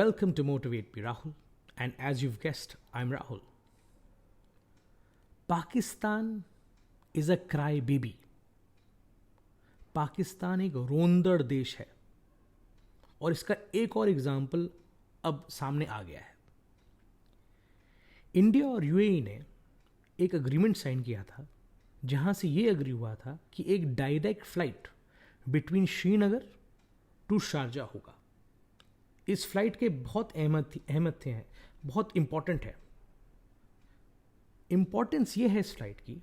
Welcome to Motivate Me Rahul, and as you've guessed, I'm Rahul. Pakistan is a cry baby. Pakistan एक रोंदड़ देश है और इसका एक और एग्जाम्पल अब सामने आ गया है. इंडिया और यूएई ने एक अग्रीमेंट साइन किया था जहां से ये एग्री हुआ था कि एक direct flight between Srinagar to Sharjah होगा. इस फ्लाइट के बहुत अहमत थे हैं, बहुत इंपॉर्टेंट है. इंपॉर्टेंस ये है इस फ्लाइट की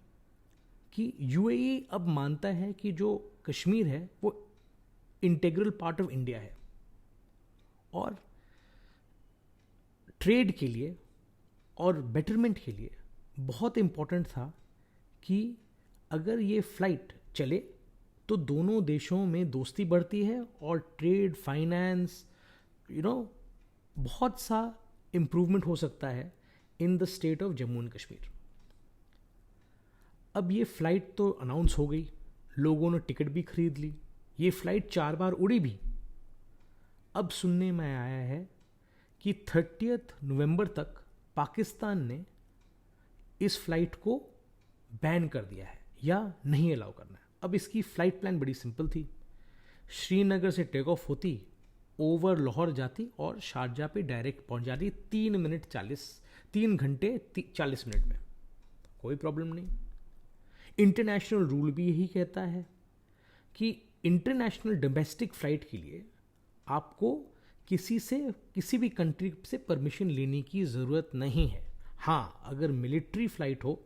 कि यूएई अब मानता है कि जो कश्मीर है वो इंटीग्रल पार्ट ऑफ इंडिया है और ट्रेड के लिए और बेटरमेंट के लिए बहुत इंपॉर्टेंट था कि अगर ये फ्लाइट चले तो दोनों देशों में दोस्ती बढ़ती है और ट्रेड, फाइनेंस, बहुत सा इम्प्रूवमेंट हो सकता है in the state of Jammu and Kashmir. अब ये फ़्लाइट तो अनाउंस हो गई, लोगों ने टिकट भी खरीद ली, ये फ़्लाइट 4 बार उड़ी भी. अब सुनने में आया है कि 30 नवंबर तक पाकिस्तान ने इस फ्लाइट को बैन कर दिया है या नहीं अलाउ करना है. अब इसकी फ़्लाइट प्लान बड़ी सिंपल थी. श्रीनगर से टेक ऑफ होती, ओवर लाहौर जाती और शारजा पे डायरेक्ट पहुंच जाती 3 घंटे 40 मिनट में. कोई प्रॉब्लम नहीं. इंटरनेशनल रूल भी यही कहता है कि इंटरनेशनल डोमेस्टिक फ़्लाइट के लिए आपको किसी भी कंट्री से परमिशन लेने की ज़रूरत नहीं है. हाँ, अगर मिलिट्री फ़्लाइट हो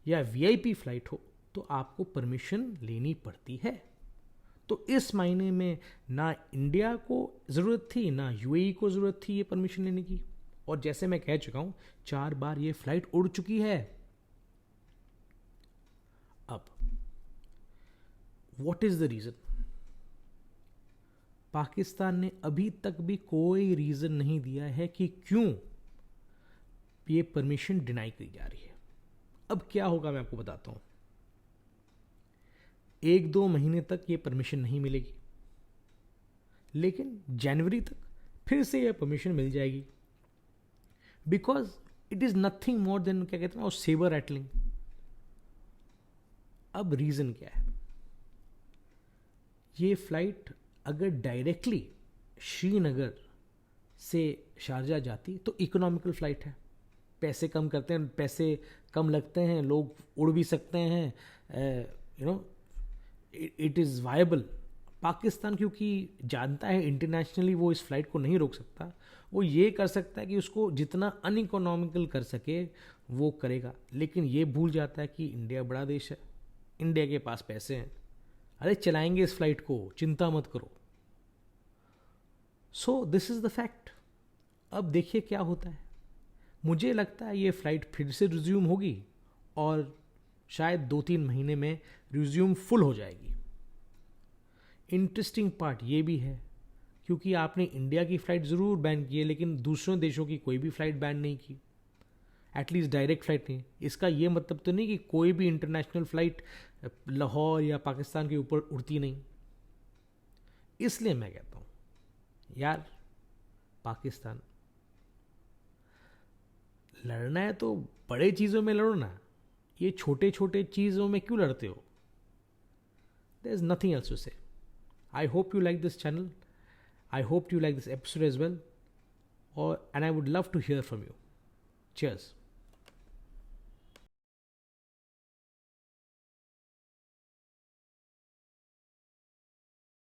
या वीआईपी फ़्लाइट हो तो आपको परमिशन लेनी पड़ती है. तो इस मायने में ना इंडिया को ज़रूरत थी ना यूएई को ज़रूरत थी ये परमिशन लेने की. और जैसे मैं कह चुका हूँ 4 बार ये फ़्लाइट उड़ चुकी है. अब what is the reason? Pakistan ने अभी तक भी कोई रीज़न नहीं दिया है कि क्यों ये परमिशन डिनाई की जा रही है. अब क्या होगा मैं आपको बताता हूँ. 1-2 महीने तक ये परमिशन नहीं मिलेगी, लेकिन जनवरी तक फिर से ये परमिशन मिल जाएगी. Because it is nothing more than, क्या कहते हैं ना, सेबर रैटलिंग. अब रीज़न क्या है? ये फ्लाइट अगर डायरेक्टली श्रीनगर से शारजा जाती तो इकोनॉमिकल फ़्लाइट है. पैसे कम करते हैं, पैसे कम लगते हैं, लोग उड़ भी सकते हैं, इट इज़ वायबल. पाकिस्तान क्योंकि जानता है इंटरनेशनली वो इस फ्लाइट को नहीं रोक सकता, वो ये कर सकता है कि उसको जितना अनइकोनॉमिकल कर सके वो करेगा. लेकिन ये भूल जाता है कि इंडिया बड़ा देश है, इंडिया के पास पैसे हैं. अरे चलाएंगे इस फ्लाइट को, चिंता मत करो. So this is the fact. अब देखिए क्या होता है. मुझे लगता है ये फ़्लाइट फिर से रिज्यूम होगी और शायद 2-3 महीने में रिज्यूम फुल हो जाएगी. इंटरेस्टिंग पार्ट ये भी है क्योंकि आपने इंडिया की फ़्लाइट ज़रूर बैन की है लेकिन दूसरों देशों की कोई भी फ़्लाइट बैन नहीं की, एटलीस्ट डायरेक्ट फ़्लाइट नहीं. इसका ये मतलब तो नहीं कि कोई भी इंटरनेशनल फ़्लाइट लाहौर या पाकिस्तान के ऊपर उड़ती नहीं. इसलिए मैं कहता हूँ यार, पाकिस्तान, लड़ना है तो बड़े चीज़ों में लड़ो ना, ये छोटे छोटे चीज़ों में क्यों लड़ते हो? There is nothing else to say. I hope you like this channel. I hope you like this episode as well. And I would love to hear from you. Cheers.